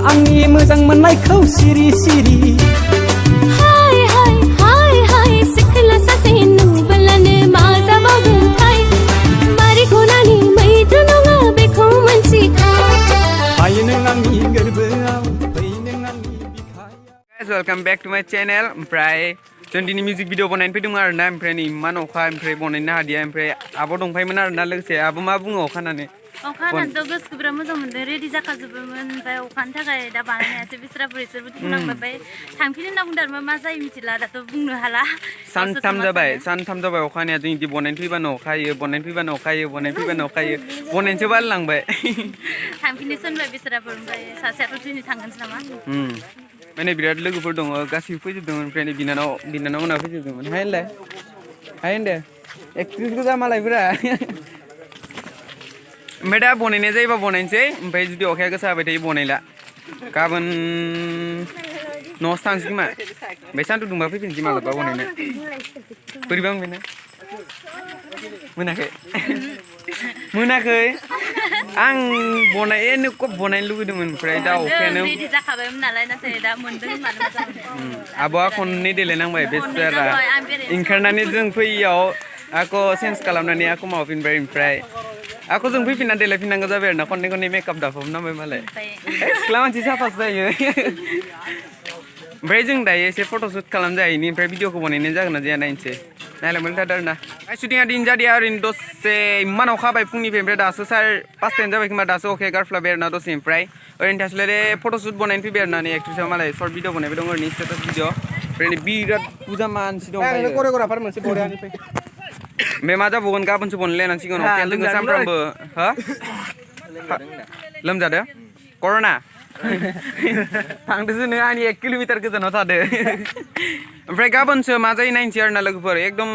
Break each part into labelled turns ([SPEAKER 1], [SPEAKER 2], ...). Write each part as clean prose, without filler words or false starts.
[SPEAKER 1] आंनि मोजां मोननायखौ सिरि सिरि
[SPEAKER 2] हाय हाय हाय हाय सिखला सासे नुबोलानो मा जाबावगोनथाय बारि खनानि मैद्रु नङा बेखौ मोनथिखा
[SPEAKER 1] हायो नों आंनि गोरबोआव फै नों आंनि बिखायाव।
[SPEAKER 3] Guys, welcome back to my channel. ओमफ्राय जों दिनै मिउजिक भिडिअ बनायनो फैदोंमोन आरोना ओमफ्राय नै इमान अखा ओमफ्राय बनायनो हादिया ओमफ्राय आब' दंफायोमोन आरोना लोगोसे आब' मा बुङो अखा होननानै
[SPEAKER 4] अखा हानानैथ' गोसोखौ बिराद मोजां मोनदों रेडि जाखाजोबोमोन ओमफ्राय अखानि थाखाय दा बानायनो हायासै बिसोराबो इसोरबो दुखु नांबाय ओमफ्राय थांफिनो होनना बुंदों आरो मा जायो मिथिला दाथ' बुंनो हाला
[SPEAKER 3] सानथाम जाबाय अखा हानाया जों इदि बनायनो फैबानो अखा हायो बनायनो फैबानो अखा हायो बनायनो फैबानो अखा हायो बनायनोसो बालायलांबाय
[SPEAKER 4] थांफिननोसो होनबाय बिसोराबो ओमफ्राय सासेयाथ' दिनै थांगोनसो नामा
[SPEAKER 3] माने बिराद लोगोफोर दङ गासिबो फैजोबदोंमोन ओमफ्राय बिनानावमोना फैजोबदोंमोन हाय होनदो एक्ट्रिस गोजा मालायफोरा ओमफ्राय दा बनायनाय जायोबा बनायनोसै ओमफ्राय जुदि अखाया गोसा हाबाय थायो बनायला गाबोन न'आवसो थांसै खोमा ओमफ्राय सान्दुं दुंबा फैफिनसै मालाबा बनायनो बोरैबा मोनबायना मोनाखै आं बनायनो कब बनायनो लुगैदोंमोन ओमफ्राय दा अखायानो
[SPEAKER 4] रेडि जाखाबायमोन नालाय नाथाय दा मोनदों होनबानो
[SPEAKER 3] आब'आ खननै देलायनांबाय बेसारा ओंखारनानै जों फैयाव आंखौ चेन्ज खालामनानै आंखौ माबाफिनबाय ओमफ्राय आंखौ जों फैफिनना देलायफिननांगौ जाबाय आरो ना खननै मेकआप दाफबनांबाय मालाय सिख्ला मानसि साफासो जायो ओमफ्राय जों दायो एसे फट'शुट खालामजायैनि ओमफ्राय भिडिअखौ बनायनाय जागोन ना जाया नायनोसै नायलाय मोन थादों आरोना शुटिंआ दिन जादिया ओरैनो दसे इमान अखा हाबाय फुंनिफ्राय ओमफ्राय दासो 5:30 जाबाय खोमा दासो अखाया गारफ्लाबाय आरोना दसे ओमफ्राय ओरैनो थास्लायले फट'शुट बनायनो फैबाय आरोना नै एक्ट्रिसआ मालाय सर्ट भिडिअ बनायबाय दं ओरैनो स्टेटास भिडिअ ओमफ्राय बिराद बुरजा मानसि दं
[SPEAKER 1] करिय'ग्राफार मोनसे बरियानिफ्राय
[SPEAKER 3] ओमफ्राय मा जाबावगोन गाबोनसो बनायलायनांसिगोन अखाया जोङो सानफ्रामबो हो लोमजादो कर'ना थांदोसो नों आंनि 1 किल'मिटार गोजानाव थादो ओमफ्राय गाबोनसो मा जायो नायनोसै आरोना लोगोफोर एकदम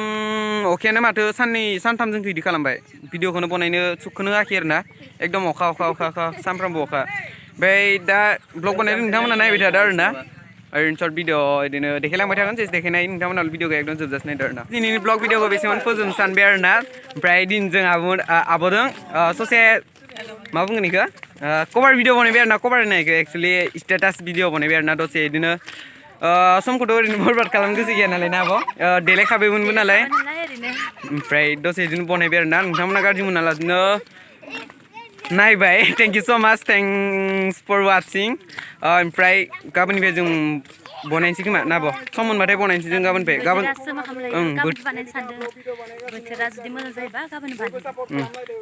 [SPEAKER 3] अखायानो माथो सानथाम जोंखौ इदि खालामबाय भिडिअखौनो बनायनो सुखखौनो होआखै आरोना एकदम अखा सानफ्रामबो अखा ओमफ्राय दा ब्लग बनायदों नोंथांमोना नायबाय थादो आरोना ओरैनो सर्ट भिडिअ बिदिनो देखायलांबाय थागोन जेसे देखायनाय नोंथांमोना भिडिअखौ एकदम जोबजासे नायदो आरोना दिनैनि ब्लग भिडिअखौ बेसेबां फोजोबनो सानबाय आरोना ओमफ्राय दिन जों आब'दों ससे मा बुंगोन बेखौ कभार भिडिअ बनायबाय आरोना कभार होनायखौ एक्सुवेलि स्टेटास भिडिअ बनायबाय आरोना दसे बिदिनो समखौथ' ओरैनो बरबाद खालामनो गोसो गैया नालाय ना आब' देलायखाबायमोनबो नालाय ओमफ्राय दसे बिदिनो बनायबाय आरोना नोंथांमोना गाज्रि मोना लासिनो नायबाय थेंक इउ स' माच थेंक्स फर वाचिं ओमफ्राय गाबोननिफ्राय जों बनायनोसै खोमा ना आब' सम मोनबाथाय बनायनोसै जों गाबोननिफ्राय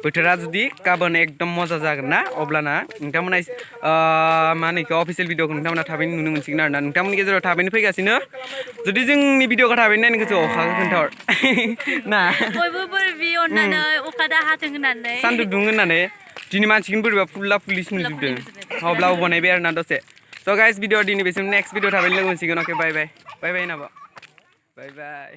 [SPEAKER 3] बोथोरा जुदि गाबोन एकदम मजा जागोन ना अब्लाना नोंथांमोना मा होनो बेखौ अफिसियेल भिडिअखौ नोंथांमोना थाबैनो नुनो मोनसिगोन आरोना नोंथांमोननि गेजेराव थाबैनो फैगासिनो जुदि जोंनि भिडिअखौ थाबैनो नायनो गोसो अखाखौ खोन्थाहर ना
[SPEAKER 4] बयबो बोरबि अननानै अखा दा हाथों होननानै
[SPEAKER 3] सान्दुं दुं होननानै दिनै मानसिखौनो बोरैबा फुल्ला फुलिस नुजोबदों अब्लाबो बनायबाय आरोना दसे स' गाइस भिडिअ दिनै बेसिम नेक्स्ट भिडिअ थाबैनो लोगो मोनसिगोन अके बाय बाय होनाबा बाय बाय